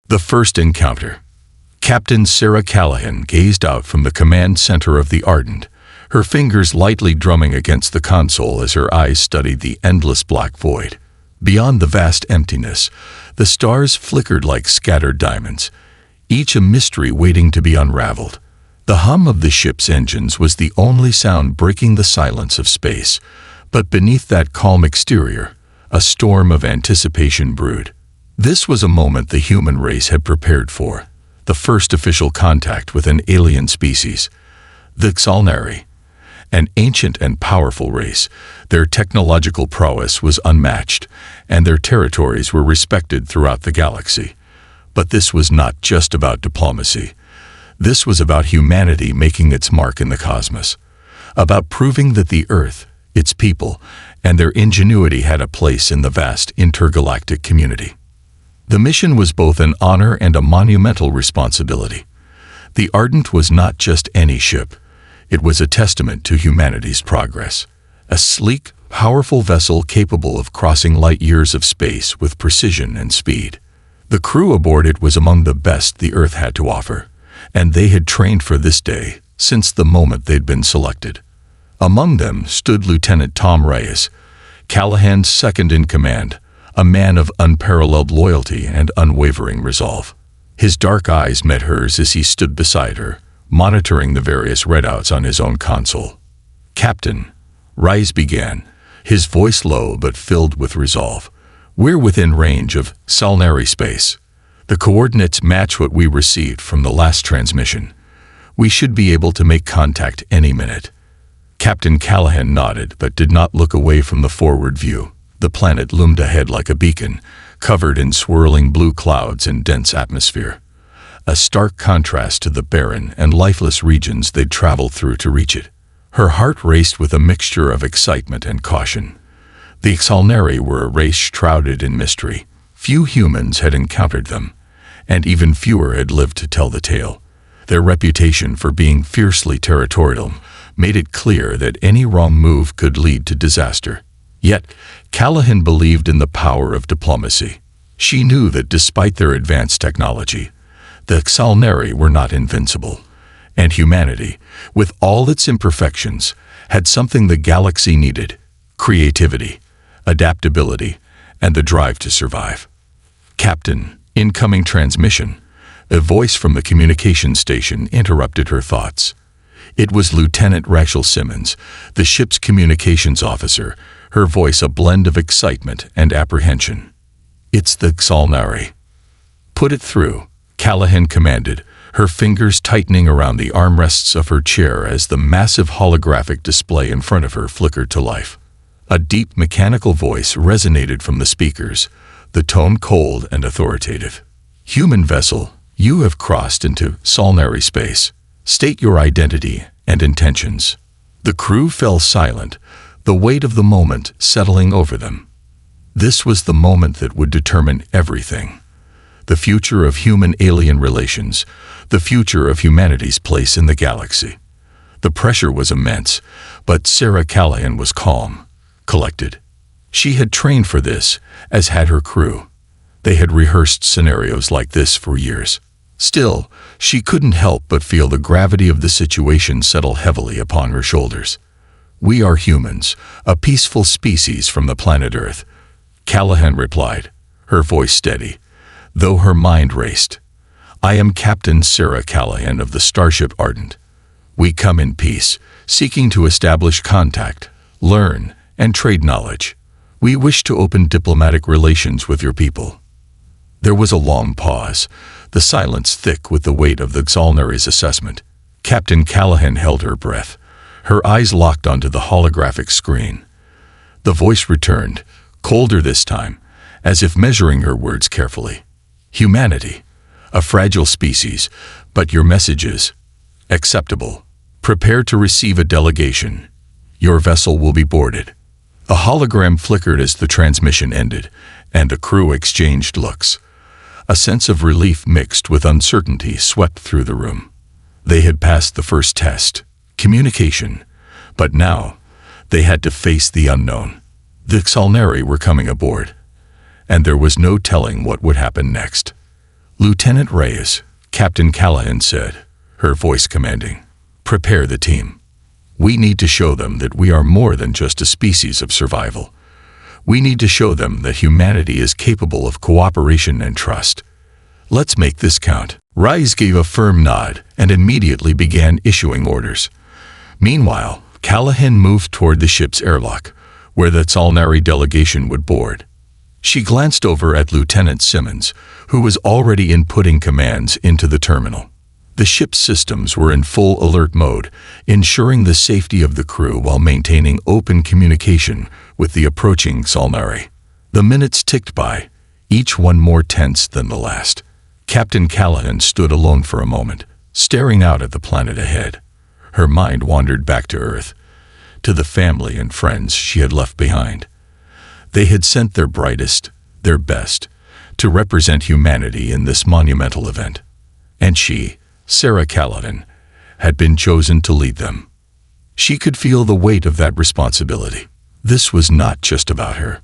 The first encounter. Captain Sarah Callahan gazed out from the command center of the Ardent, her fingers lightly drumming against the console as her eyes studied the endless black void. Beyond the vast emptiness, the stars flickered like scattered diamonds, each a mystery waiting to be unraveled. The hum of the ship's engines was the only sound breaking the silence of space, but beneath that calm exterior, a storm of anticipation brewed. This was a moment the human race had prepared for, the first official contact with an alien species. The Xalnari, an ancient and powerful race, their technological prowess was unmatched, and their territories were respected throughout the galaxy. But this was not just about diplomacy. This was about humanity making its mark in the cosmos, about proving that the Earth, its people, and their ingenuity had a place in the vast intergalactic community. The mission was both an honor and a monumental responsibility. The Ardent was not just any ship. It was a testament to humanity's progress. A sleek, powerful vessel capable of crossing light years of space with precision and speed. The crew aboard it was among the best the Earth had to offer, and they had trained for this day since the moment they'd been selected. Among them stood Lieutenant Tom Reyes, Callahan's second-in-command, a man of unparalleled loyalty and unwavering resolve. His dark eyes met hers as he stood beside her, monitoring the various readouts on his own console. "Captain," Reyes began, his voice low but filled with resolve, "we're within range of Xalnari space. The coordinates match what we received from the last transmission. We should be able to make contact any minute." Captain Callahan nodded but did not look away from the forward view. The planet loomed ahead like a beacon, covered in swirling blue clouds and dense atmosphere. A stark contrast to the barren and lifeless regions they'd traveled through to reach it. Her heart raced with a mixture of excitement and caution. The Xalnari were a race shrouded in mystery. Few humans had encountered them, and even fewer had lived to tell the tale. Their reputation for being fiercely territorial made it clear that any wrong move could lead to disaster. Yet, Callahan believed in the power of diplomacy. She knew that despite their advanced technology, the Xalnari were not invincible, and humanity, with all its imperfections, had something the galaxy needed: creativity, adaptability, and the drive to survive. "Captain, incoming transmission." A voice from the communication station interrupted her thoughts. It was Lieutenant Rachel Simmons, the ship's communications officer, her voice a blend of excitement and apprehension. "It's the Xalnari." "Put it through," Callahan commanded, her fingers tightening around the armrests of her chair as the massive holographic display in front of her flickered to life. A deep mechanical voice resonated from the speakers, the tone cold and authoritative. "Human vessel, you have crossed into Xalnari space. State your identity and intentions." The crew fell silent, the weight of the moment settling over them. This was the moment that would determine everything. The future of human-alien relations, the future of humanity's place in the galaxy. The pressure was immense, but Sarah Callahan was calm, collected. She had trained for this, as had her crew. They had rehearsed scenarios like this for years. Still, she couldn't help but feel the gravity of the situation settle heavily upon her shoulders. "We are humans, a peaceful species from the planet Earth," Callahan replied, her voice steady, though her mind raced. "I am Captain Sarah Callahan of the Starship Ardent. We come in peace, seeking to establish contact, learn, and trade knowledge. We wish to open diplomatic relations with your people." There was a long pause, the silence thick with the weight of the Xalnari's assessment. Captain Callahan held her breath, her eyes locked onto the holographic screen. The voice returned, colder this time, as if measuring her words carefully. "Humanity, a fragile species, but your message is acceptable. Prepare to receive a delegation. Your vessel will be boarded." A hologram flickered as the transmission ended, and the crew exchanged looks. A sense of relief mixed with uncertainty swept through the room. They had passed the first test, communication, but now they had to face the unknown. The Xalnari were coming aboard, and there was no telling what would happen next. "Lieutenant Reyes," Captain Callahan said, her voice commanding, "prepare the team. We need to show them that we are more than just a species of survival. We need to show them that humanity is capable of cooperation and trust. Let's make this count." Reyes gave a firm nod and immediately began issuing orders. Meanwhile, Callahan moved toward the ship's airlock, where the Tsalnari delegation would board. She glanced over at Lieutenant Simmons, who was already inputting commands into the terminal. The ship's systems were in full alert mode, ensuring the safety of the crew while maintaining open communication with the approaching Tsalnari. The minutes ticked by, each one more tense than the last. Captain Callahan stood alone for a moment, staring out at the planet ahead. Her mind wandered back to Earth, to the family and friends she had left behind. They had sent their brightest, their best, to represent humanity in this monumental event. And she, Sarah Callahan, had been chosen to lead them. She could feel the weight of that responsibility. This was not just about her.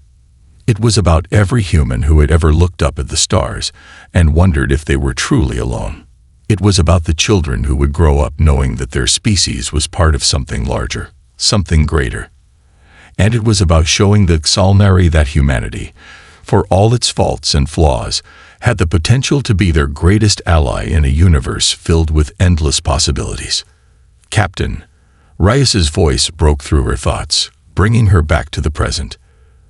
It was about every human who had ever looked up at the stars and wondered if they were truly alone. It was about the children who would grow up knowing that their species was part of something larger, something greater. And it was about showing the Tsalnari that humanity, for all its faults and flaws, had the potential to be their greatest ally in a universe filled with endless possibilities. "Captain," Reyes's voice broke through her thoughts, bringing her back to the present.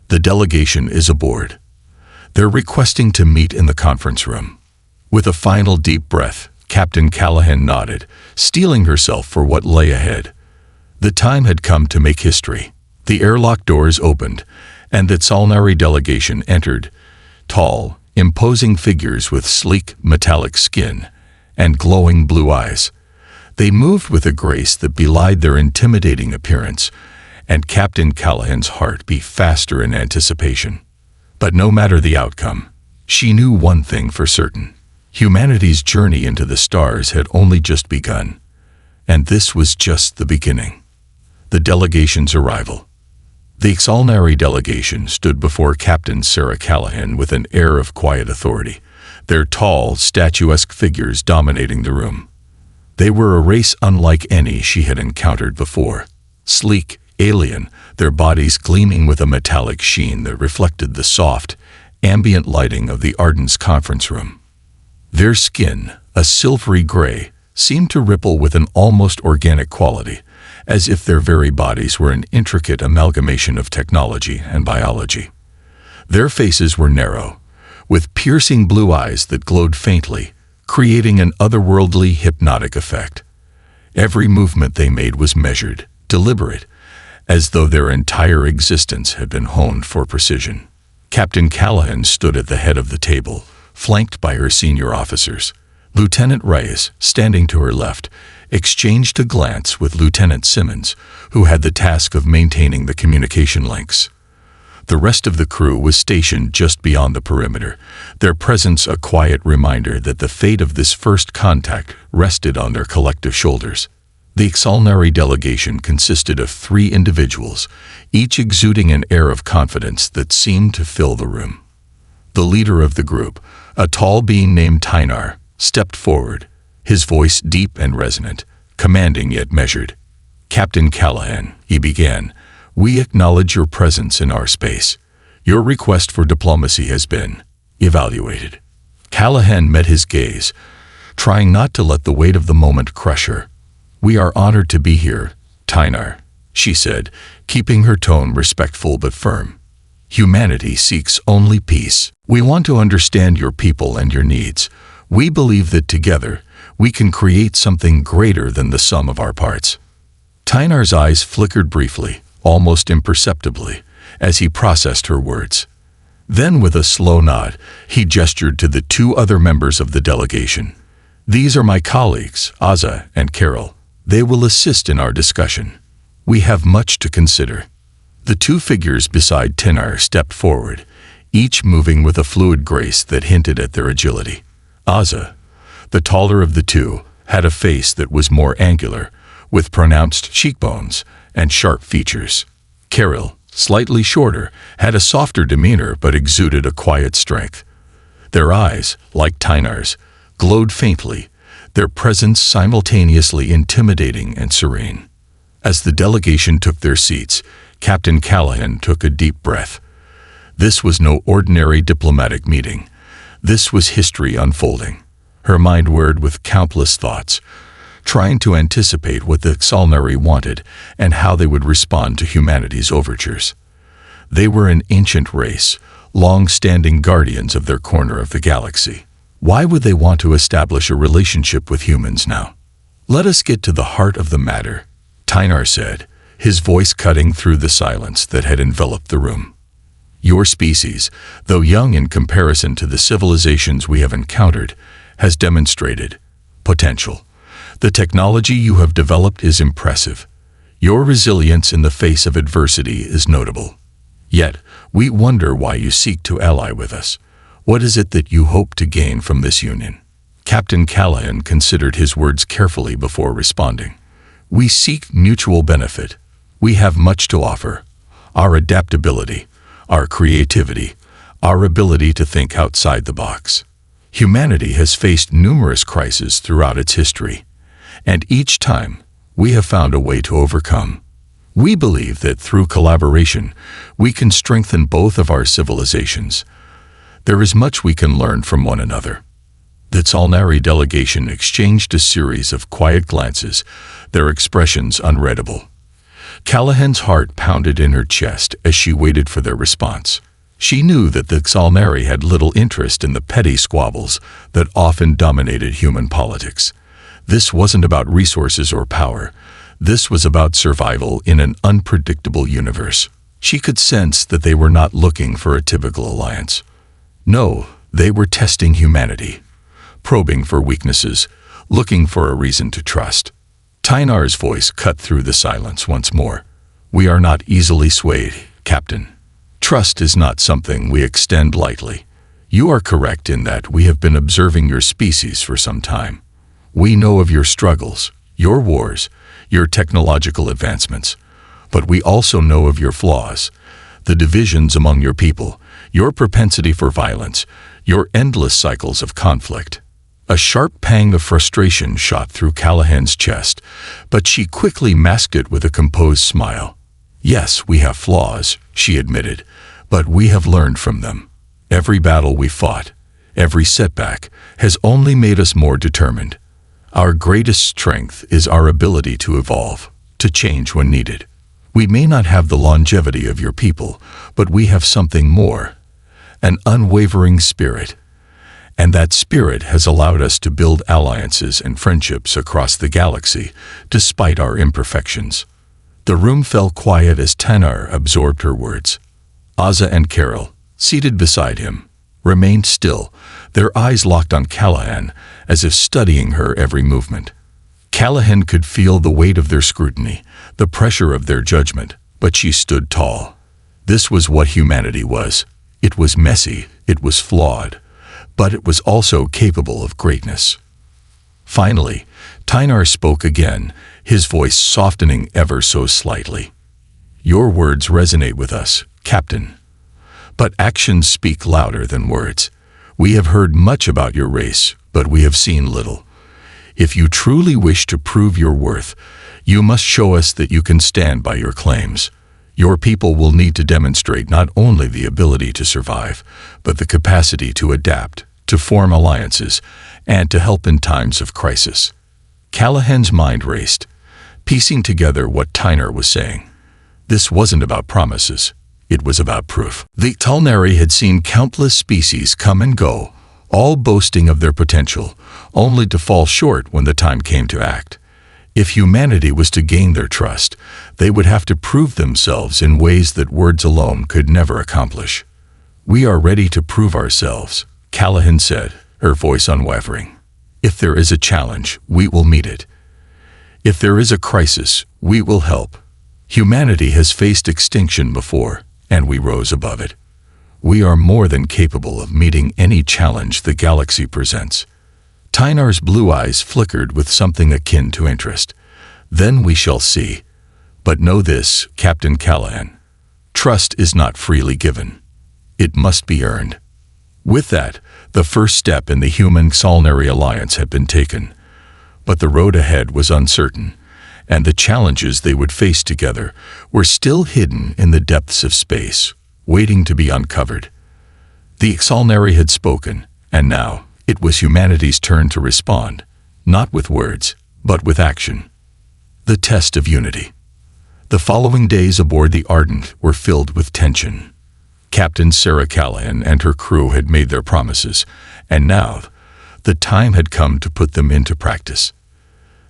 "The delegation is aboard. They're requesting to meet in the conference room." With a final deep breath, Captain Callahan nodded, steeling herself for what lay ahead. The time had come to make history. The airlock doors opened, and the Tsalnari delegation entered, tall, imposing figures with sleek, metallic skin and glowing blue eyes. They moved with a grace that belied their intimidating appearance, and Captain Callahan's heart beat faster in anticipation. But no matter the outcome, she knew one thing for certain. Humanity's journey into the stars had only just begun, and this was just the beginning. The delegation's arrival. The Tsalnari delegation stood before Captain Sarah Callahan with an air of quiet authority, their tall, statuesque figures dominating the room. They were a race unlike any she had encountered before. Sleek, alien, their bodies gleaming with a metallic sheen that reflected the soft, ambient lighting of the Arden's conference room. Their skin, a silvery gray, seemed to ripple with an almost organic quality, as if their very bodies were an intricate amalgamation of technology and biology. Their faces were narrow, with piercing blue eyes that glowed faintly, creating an otherworldly hypnotic effect. Every movement they made was measured, deliberate, as though their entire existence had been honed for precision. Captain Callahan stood at the head of the table, flanked by her senior officers. Lieutenant Reyes, standing to her left, exchanged a glance with Lieutenant Simmons, who had the task of maintaining the communication links. The rest of the crew was stationed just beyond the perimeter, their presence a quiet reminder that the fate of this first contact rested on their collective shoulders. The Tsalnari delegation consisted of 3 individuals, each exuding an air of confidence that seemed to fill the room. The leader of the group, a tall being named Tynar, stepped forward, his voice deep and resonant, commanding yet measured. "Captain Callahan," he began, "we acknowledge your presence in our space. Your request for diplomacy has been evaluated." Callahan met his gaze, trying not to let the weight of the moment crush her. "We are honored to be here, Tynar," she said, keeping her tone respectful but firm. "Humanity seeks only peace. We want to understand your people and your needs. We believe that together, we can create something greater than the sum of our parts." Tynar's eyes flickered briefly, almost imperceptibly, as he processed her words. Then, with a slow nod, he gestured to the 2 other members of the delegation. "These are my colleagues, Aza and Carol. They will assist in our discussion. We have much to consider." The 2 figures beside Tynar stepped forward, each moving with a fluid grace that hinted at their agility. Aza, the taller of the 2, had a face that was more angular, with pronounced cheekbones and sharp features. Carol, slightly shorter, had a softer demeanor but exuded a quiet strength. Their eyes, like Tynar's, glowed faintly, their presence simultaneously intimidating and serene. As the delegation took their seats, Captain Callahan took a deep breath. This was no ordinary diplomatic meeting. This was history unfolding. Her mind whirred with countless thoughts, trying to anticipate what the Xalnari wanted and how they would respond to humanity's overtures. They were an ancient race, long-standing guardians of their corner of the galaxy. Why would they want to establish a relationship with humans now? "Let us get to the heart of the matter," Tynar said, his voice cutting through the silence that had enveloped the room. "Your species, though young in comparison to the civilizations we have encountered, has demonstrated potential. The technology you have developed is impressive. Your resilience in the face of adversity is notable. Yet, we wonder why you seek to ally with us. What is it that you hope to gain from this union?" Captain Callahan considered his words carefully before responding. "We seek mutual benefit. We have much to offer. Our adaptability, our creativity, our ability to think outside the box. Humanity has faced numerous crises throughout its history, and each time, we have found a way to overcome. We believe that through collaboration, we can strengthen both of our civilizations. There is much we can learn from one another." The Xalnari delegation exchanged a series of quiet glances, their expressions unreadable. Callahan's heart pounded in her chest as she waited for their response. She knew that the Xalnari had little interest in the petty squabbles that often dominated human politics. This wasn't about resources or power. This was about survival in an unpredictable universe. She could sense that they were not looking for a typical alliance. No, they were testing humanity, probing for weaknesses, looking for a reason to trust. Tynar's voice cut through the silence once more. "We are not easily swayed, Captain. Trust is not something we extend lightly. You are correct in that we have been observing your species for some time. We know of your struggles, your wars, your technological advancements, but we also know of your flaws, the divisions among your people, your propensity for violence, your endless cycles of conflict." A sharp pang of frustration shot through Callahan's chest, but she quickly masked it with a composed smile. "Yes, we have flaws," she admitted, "but we have learned from them. Every battle we fought, every setback, has only made us more determined. Our greatest strength is our ability to evolve, to change when needed. We may not have the longevity of your people, but we have something more, an unwavering spirit. And that spirit has allowed us to build alliances and friendships across the galaxy, despite our imperfections." The room fell quiet as Tynar absorbed her words. Azza and Carol, seated beside him, remained still, their eyes locked on Callahan, as if studying her every movement. Callahan could feel the weight of their scrutiny, the pressure of their judgment, but she stood tall. This was what humanity was. It was messy, it was flawed, but it was also capable of greatness. Finally, Tynar spoke again, his voice softening ever so slightly. "Your words resonate with us, Captain. But actions speak louder than words. We have heard much about your race, but we have seen little. If you truly wish to prove your worth, you must show us that you can stand by your claims. Your people will need to demonstrate not only the ability to survive, but the capacity to adapt, to form alliances, and to help in times of crisis." Callahan's mind raced, piecing together what Tynar was saying. This wasn't about promises. It was about proof. The Xalnari had seen countless species come and go, all boasting of their potential, only to fall short when the time came to act. If humanity was to gain their trust, they would have to prove themselves in ways that words alone could never accomplish. "We are ready to prove ourselves," Callahan said, her voice unwavering. "If there is a challenge, we will meet it. If there is a crisis, we will help. Humanity has faced extinction before, and we rose above it. We are more than capable of meeting any challenge the galaxy presents." Tynar's blue eyes flickered with something akin to interest. "Then we shall see. But know this, Captain Callahan. Trust is not freely given. It must be earned." With that, The first step in the human-Xalnari alliance had been taken, but the road ahead was uncertain, and the challenges they would face together were still hidden in the depths of space, waiting to be uncovered. The Xalnari had spoken, and now it was humanity's turn to respond, not with words, but with action. The test of unity. The following days aboard the Ardent were filled with tension. Captain Sarah Callahan and her crew had made their promises, and now the time had come to put them into practice.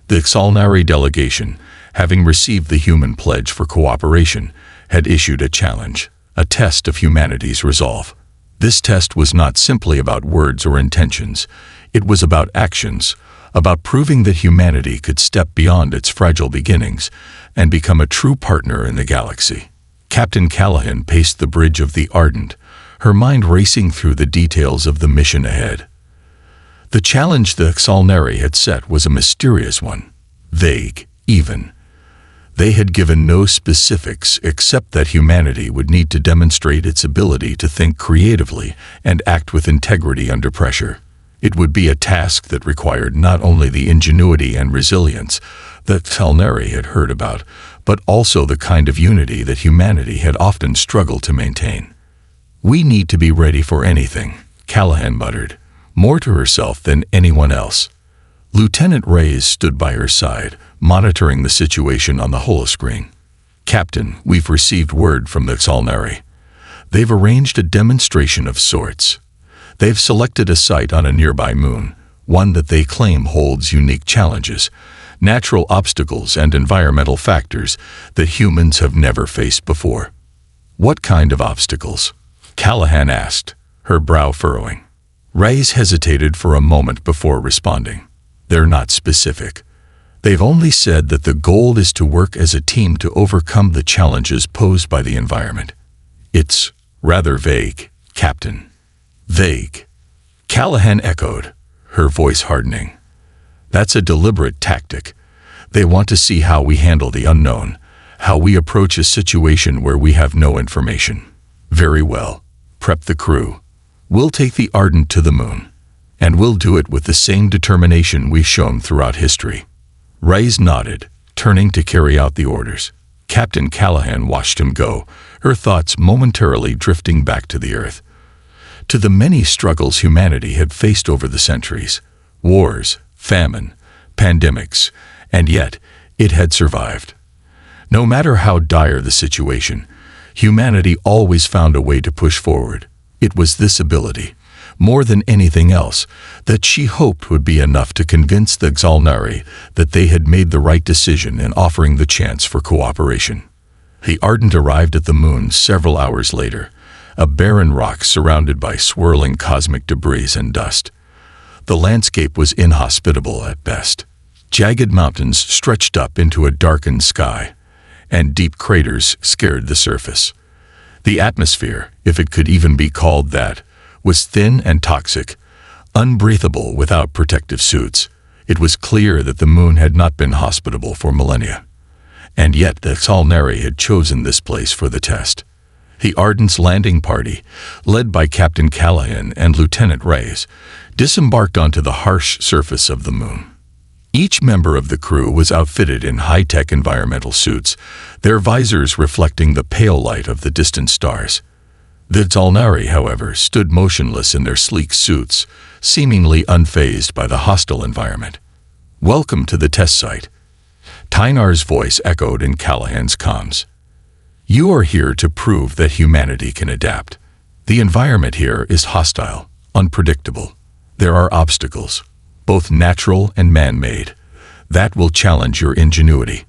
The Xalnari delegation, having received the human pledge for cooperation, had issued a challenge, a test of humanity's resolve. This test was not simply about words or intentions. It was about actions, about proving that humanity could step beyond its fragile beginnings and become a true partner in the galaxy. Captain Callahan paced the bridge of the Ardent, her mind racing through the details of the mission ahead. The challenge the Xalnari had set was a mysterious one, vague, even. They had given no specifics except that humanity would need to demonstrate its ability to think creatively and act with integrity under pressure. It would be a task that required not only the ingenuity and resilience that Xalnari had heard about, but also the kind of unity that humanity had often struggled to maintain. "We need to be ready for anything," Callahan muttered, more to herself than anyone else. Lieutenant Reyes stood by her side, monitoring the situation on the holoscreen. "Captain, we've received word from the Xalnari. They've arranged a demonstration of sorts. They've selected a site on a nearby moon, one that they claim holds unique challenges, natural obstacles and environmental factors that humans have never faced before." "What kind of obstacles?" Callahan asked, her brow furrowing. Reyes hesitated for a moment before responding. "They're not specific. They've only said that the goal is to work as a team to overcome the challenges posed by the environment." "It's rather vague, Captain." "Vague?" Callahan echoed, her voice hardening. "That's a deliberate tactic. They want to see how we handle the unknown, how we approach a situation where we have no information." "Very well. Prep the crew. We'll take the Ardent to the moon, and we'll do it with the same determination we've shown throughout history." Reyes nodded, turning to carry out the orders. Captain Callahan watched him go, her thoughts momentarily drifting back to the Earth, to the many struggles humanity had faced over the centuries: wars, famine, pandemics, and yet it had survived. No matter how dire the situation, humanity always found a way to push forward. It was this ability, more than anything else, that she hoped would be enough to convince the Xalnari that they had made the right decision in offering the chance for cooperation. The Ardent arrived at the moon several hours later, a barren rock surrounded by swirling cosmic debris and dust. The landscape was inhospitable at best. Jagged mountains stretched up into a darkened sky, and deep craters scared the surface. The atmosphere, if it could even be called that, was thin and toxic, unbreathable without protective suits. It was clear that the moon had not been hospitable for millennia. And yet the Xalnari had chosen this place for the test. The Ardent's landing party, led by Captain Callahan and Lieutenant Reyes, disembarked onto the harsh surface of the moon. Each member of the crew was outfitted in high-tech environmental suits, their visors reflecting the pale light of the distant stars. The Xalnari, however, stood motionless in their sleek suits, seemingly unfazed by the hostile environment. "Welcome to the test site." Tynar's voice echoed in Callahan's comms. "You are here to prove that humanity can adapt. The environment here is hostile, unpredictable. There are obstacles, both natural and man-made, that will challenge your ingenuity.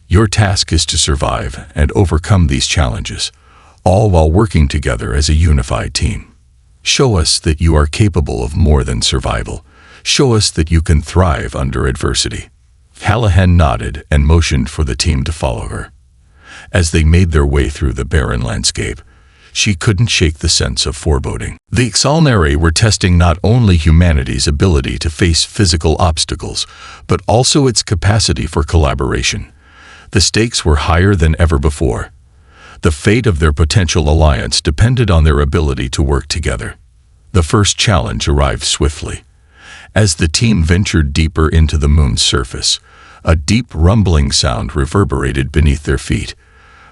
Your task is to survive and overcome these challenges, all while working together as a unified team. Show us that you are capable of more than survival. Show us that you can thrive under adversity." Callahan nodded and motioned for the team to follow her. As they made their way through the barren landscape, she couldn't shake the sense of foreboding. The Xalnari were testing not only humanity's ability to face physical obstacles, but also its capacity for collaboration. The stakes were higher than ever before. The fate of their potential alliance depended on their ability to work together. The first challenge arrived swiftly. As the team ventured deeper into the moon's surface, a deep rumbling sound reverberated beneath their feet.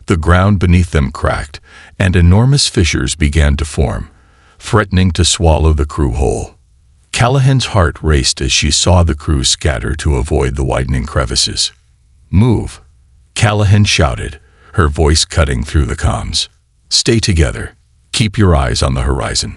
The ground beneath them cracked, and enormous fissures began to form, threatening to swallow the crew whole. Callahan's heart raced as she saw the crew scatter to avoid the widening crevices. "Move!" Callahan shouted, her voice cutting through the comms. "Stay together. Keep your eyes on the horizon."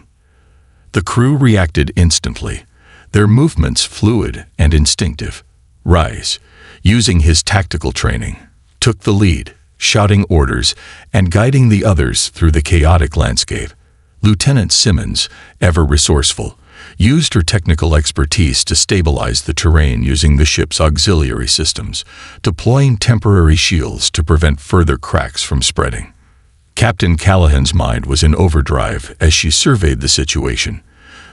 The crew reacted instantly, their movements fluid and instinctive. Rise, using his tactical training, took the lead, shouting orders and guiding the others through the chaotic landscape. Lieutenant Simmons, ever resourceful, used her technical expertise to stabilize the terrain using the ship's auxiliary systems, deploying temporary shields to prevent further cracks from spreading. Captain Callahan's mind was in overdrive as she surveyed the situation.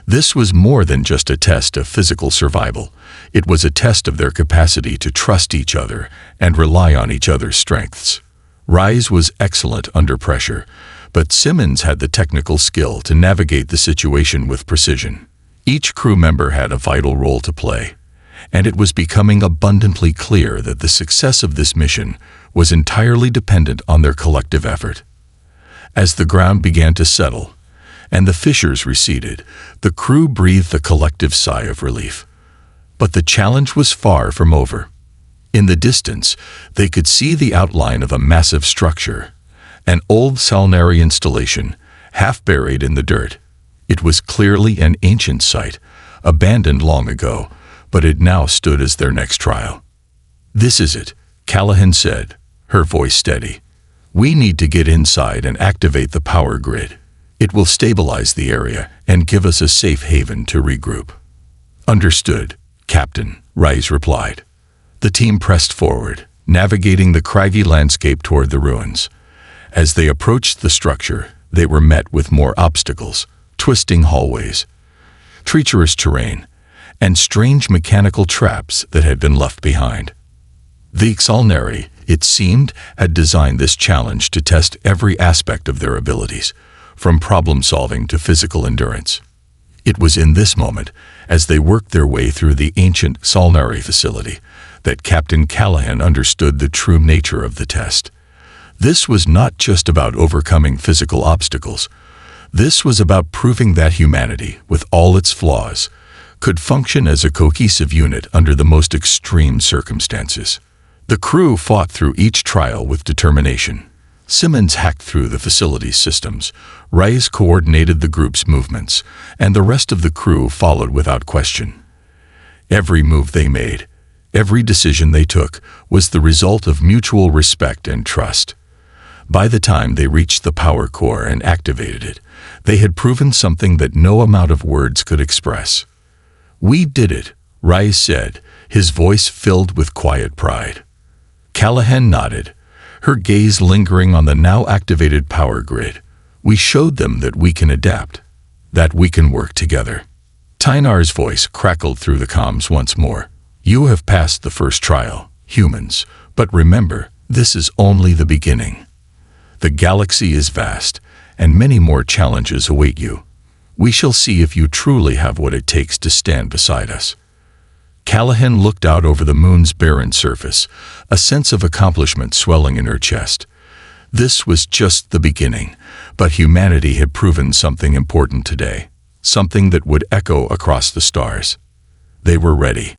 This was more than just a test of physical survival. It was a test of their capacity to trust each other and rely on each other's strengths. Rise was excellent under pressure, but Simmons had the technical skill to navigate the situation with precision. Each crew member had a vital role to play, and it was becoming abundantly clear that the success of this mission was entirely dependent on their collective effort. As the ground began to settle, and the fissures receded, the crew breathed a collective sigh of relief. But the challenge was far from over. In the distance, they could see the outline of a massive structure, an old salnary installation, half buried in the dirt. It was clearly an ancient site, abandoned long ago, but it now stood as their next trial. "This is it," Callahan said, her voice steady. "We need to get inside and activate the power grid. It will stabilize the area and give us a safe haven to regroup." "Understood, Captain," Rise replied. The team pressed forward, navigating the craggy landscape toward the ruins. As they approached the structure, they were met with more obstacles, twisting hallways, treacherous terrain, and strange mechanical traps that had been left behind. The Salnari, it seemed, had designed this challenge to test every aspect of their abilities, from problem-solving to physical endurance. It was in this moment, as they worked their way through the ancient Salnari facility, that Captain Callahan understood the true nature of the test. This was not just about overcoming physical obstacles. This was about proving that humanity, with all its flaws, could function as a cohesive unit under the most extreme circumstances. The crew fought through each trial with determination. Simmons hacked through the facility's systems, Rise coordinated the group's movements, and the rest of the crew followed without question. Every move they made, every decision they took, was the result of mutual respect and trust. By the time they reached the power core and activated it, they had proven something that no amount of words could express. "We did it," Rise said, his voice filled with quiet pride. Callahan nodded, her gaze lingering on the now activated power grid. "We showed them that we can adapt, that we can work together." Tynar's voice crackled through the comms once more. "You have passed the first trial, humans, but remember, this is only the beginning. The galaxy is vast, and many more challenges await you. We shall see if you truly have what it takes to stand beside us." Callahan looked out over the moon's barren surface, a sense of accomplishment swelling in her chest. This was just the beginning, but humanity had proven something important today, something that would echo across the stars. They were ready.